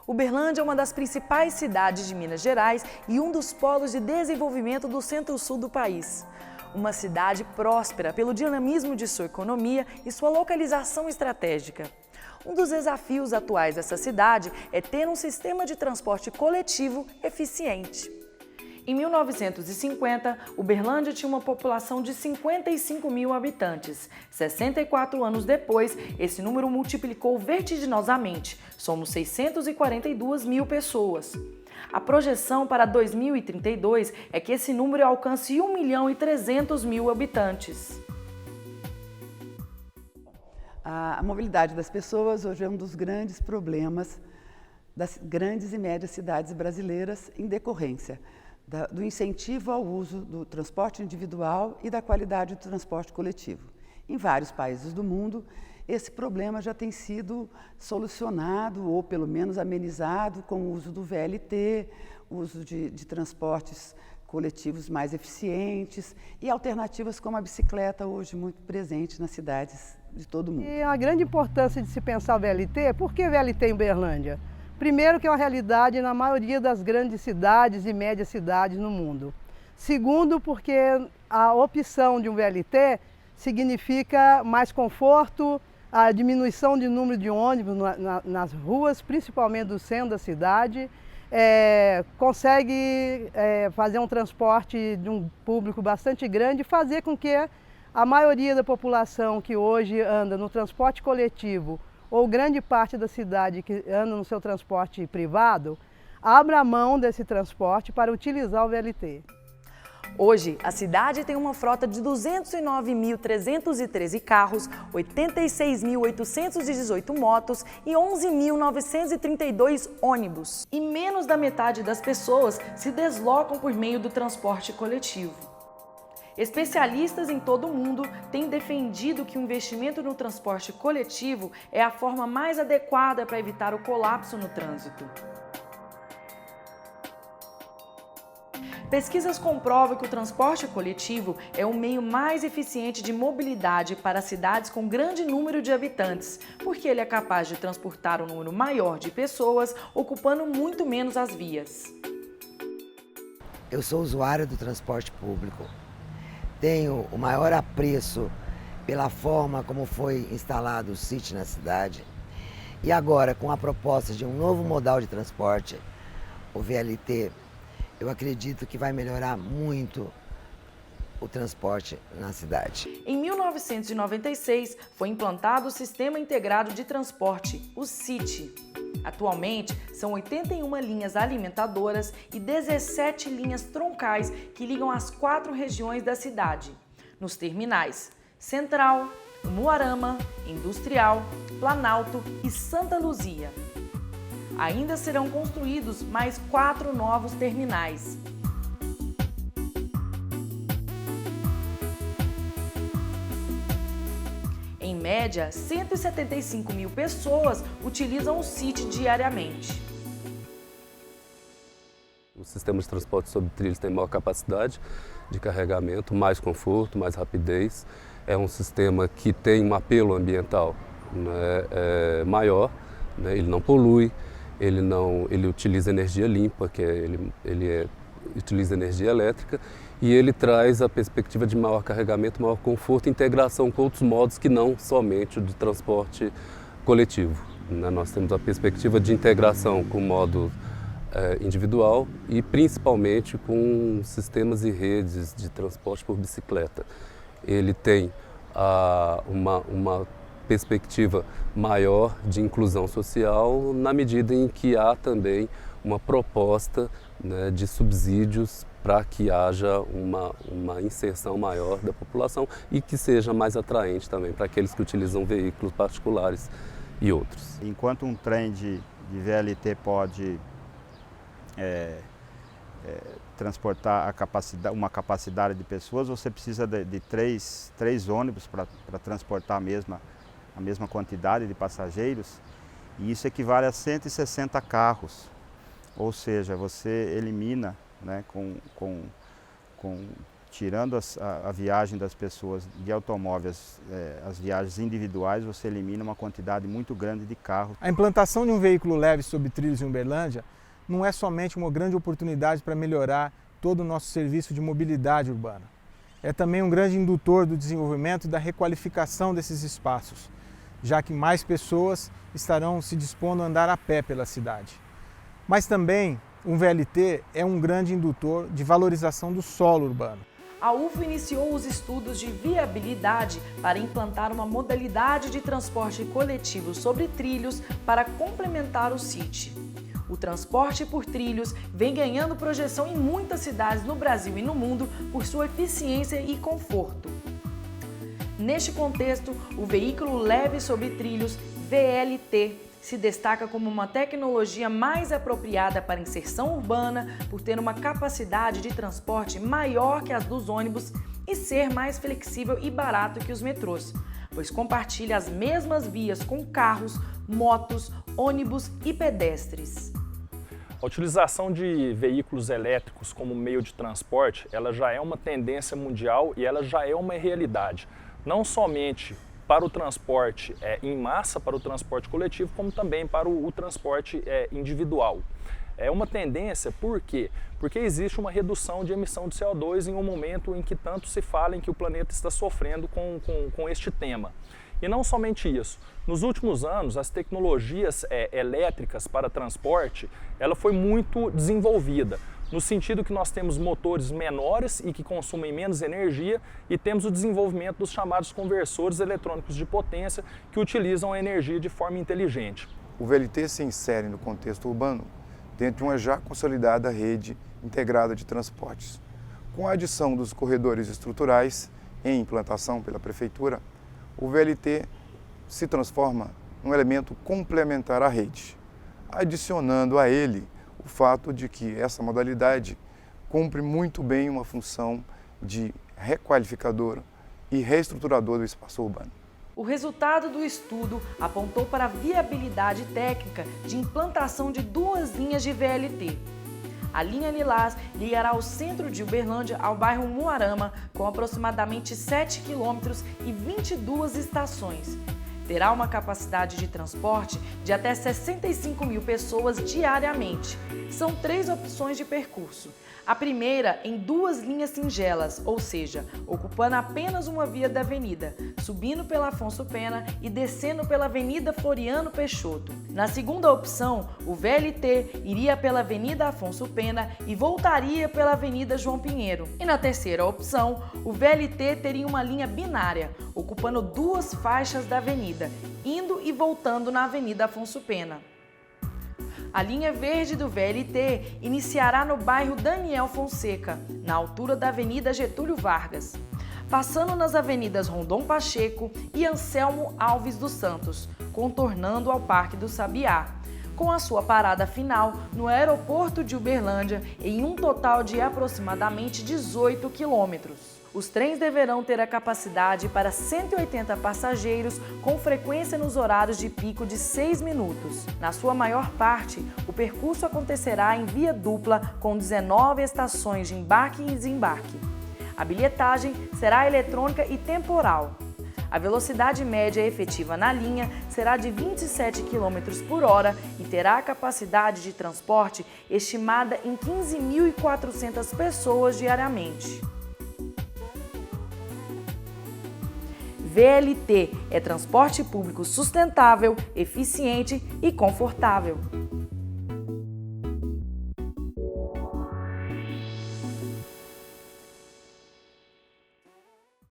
Uberlândia é uma das principais cidades de Minas Gerais e um dos polos de desenvolvimento do centro-sul do país. Uma cidade próspera pelo dinamismo de sua economia e sua localização estratégica. Um dos desafios atuais dessa cidade é ter um sistema de transporte coletivo eficiente. Em 1950, Uberlândia tinha uma população de 55 mil habitantes. 64 anos depois, esse número multiplicou vertiginosamente. Somos 642 mil pessoas. A projeção para 2032 é que esse número alcance 1.300.000 habitantes. A mobilidade das pessoas hoje é um dos grandes problemas das grandes e médias cidades brasileiras em decorrência do incentivo ao uso do transporte individual e da qualidade do transporte coletivo. Em vários países do mundo, esse problema já tem sido solucionado ou pelo menos amenizado com o uso do VLT, uso de transportes coletivos mais eficientes e alternativas como a bicicleta, hoje muito presente nas cidades de todo o mundo. E a grande importância de se pensar o VLT, por que VLT em Uberlândia? Primeiro, que é uma realidade na maioria das grandes cidades e médias cidades no mundo. Segundo, porque a opção de um VLT significa mais conforto, a diminuição de número de ônibus nas ruas, principalmente do centro da cidade, consegue fazer um transporte de um público bastante grande e fazer com que a maioria da população que hoje anda no transporte coletivo ou grande parte da cidade que anda no seu transporte privado, abra mão desse transporte para utilizar o VLT. Hoje, a cidade tem uma frota de 209.313 carros, 86.818 motos e 11.932 ônibus. E menos da metade das pessoas se deslocam por meio do transporte coletivo. Especialistas em todo o mundo têm defendido que o investimento no transporte coletivo é a forma mais adequada para evitar o colapso no trânsito. Pesquisas comprovam que o transporte coletivo é o meio mais eficiente de mobilidade para cidades com grande número de habitantes, porque ele é capaz de transportar um número maior de pessoas, ocupando muito menos as vias. Eu sou usuária do transporte público. Tenho o maior apreço pela forma como foi instalado o CIT na cidade. E agora, com a proposta de um novo modal de transporte, o VLT, eu acredito que vai melhorar muito o transporte na cidade. Em 1996, foi implantado o Sistema Integrado de Transporte, o SIT. Atualmente, são 81 linhas alimentadoras e 17 linhas troncais que ligam as 4 regiões da cidade, nos terminais Central, Umuarama, Industrial, Planalto e Santa Luzia. Ainda serão construídos mais 4 novos terminais. Em média, 175 mil pessoas utilizam o CIT diariamente. O sistema de transporte sobre trilhos tem maior capacidade de carregamento, mais conforto, mais rapidez. É um sistema que tem um apelo ambiental, né, maior, né, ele não polui, ele utiliza energia limpa, utiliza energia elétrica, e ele traz a perspectiva de maior carregamento, maior conforto e integração com outros modos que não somente o de transporte coletivo. Nós temos a perspectiva de integração com o modo individual e principalmente com sistemas e redes de transporte por bicicleta. Ele tem uma perspectiva maior de inclusão social na medida em que há também uma proposta, né, de subsídios para que haja uma inserção maior da população e que seja mais atraente também para aqueles que utilizam veículos particulares e outros. Enquanto um trem de VLT pode transportar uma capacidade de pessoas, você precisa de três ônibus para transportar a mesma quantidade de passageiros, e isso equivale a 160 carros, ou seja, você elimina, né, tirando a viagem das pessoas de automóveis, as viagens individuais, você elimina uma quantidade muito grande de carros. A implantação de um veículo leve sobre trilhos em Uberlândia não é somente uma grande oportunidade para melhorar todo o nosso serviço de mobilidade urbana. É também um grande indutor do desenvolvimento e da requalificação desses espaços, já que mais pessoas estarão se dispondo a andar a pé pela cidade. Mas também um VLT é um grande indutor de valorização do solo urbano. A UFO iniciou os estudos de viabilidade para implantar uma modalidade de transporte coletivo sobre trilhos para complementar o CIT. O transporte por trilhos vem ganhando projeção em muitas cidades no Brasil e no mundo por sua eficiência e conforto. Neste contexto, o veículo leve sobre trilhos, VLT, se destaca como uma tecnologia mais apropriada para inserção urbana por ter uma capacidade de transporte maior que as dos ônibus e ser mais flexível e barato que os metrôs, pois compartilha as mesmas vias com carros, motos, ônibus e pedestres. A utilização de veículos elétricos como meio de transporte, ela já é uma tendência mundial e ela já é uma realidade, não somente para o transporte em massa, para o transporte coletivo, como também para o transporte individual. É uma tendência, por quê? Porque existe uma redução de emissão de CO2 em um momento em que tanto se fala em que o planeta está sofrendo com este tema. E não somente isso, nos últimos anos as tecnologias elétricas para transporte, ela foi muito desenvolvida, no sentido que nós temos motores menores e que consumem menos energia e temos o desenvolvimento dos chamados conversores eletrônicos de potência que utilizam a energia de forma inteligente. O VLT se insere no contexto urbano dentro de uma já consolidada rede integrada de transportes. Com a adição dos corredores estruturais em implantação pela Prefeitura, o VLT se transforma num elemento complementar à rede, adicionando a ele o fato de que essa modalidade cumpre muito bem uma função de requalificadora e reestruturador do espaço urbano. O resultado do estudo apontou para a viabilidade técnica de implantação de 2 linhas de VLT. A linha Lilás ligará o centro de Uberlândia ao bairro Muarama, com aproximadamente 7 quilômetros e 22 estações. Terá uma capacidade de transporte de até 65 mil pessoas diariamente. São 3 opções de percurso. A primeira em 2 linhas singelas, ou seja, ocupando apenas uma via da avenida, subindo pela Afonso Pena e descendo pela Avenida Floriano Peixoto. Na segunda opção, o VLT iria pela Avenida Afonso Pena e voltaria pela Avenida João Pinheiro. E na terceira opção, o VLT teria uma linha binária, ocupando 2 faixas da avenida, indo e voltando na Avenida Afonso Pena. A linha verde do VLT iniciará no bairro Daniel Fonseca, na altura da Avenida Getúlio Vargas, passando nas avenidas Rondon Pacheco e Anselmo Alves dos Santos, contornando ao Parque do Sabiá, com a sua parada final no aeroporto de Uberlândia em um total de aproximadamente 18 quilômetros. Os trens deverão ter a capacidade para 180 passageiros com frequência nos horários de pico de 6 minutos. Na sua maior parte, o percurso acontecerá em via dupla com 19 estações de embarque e desembarque. A bilhetagem será eletrônica e temporal. A velocidade média efetiva na linha será de 27 km por hora e terá a capacidade de transporte estimada em 15.400 pessoas diariamente. VLT é transporte público sustentável, eficiente e confortável.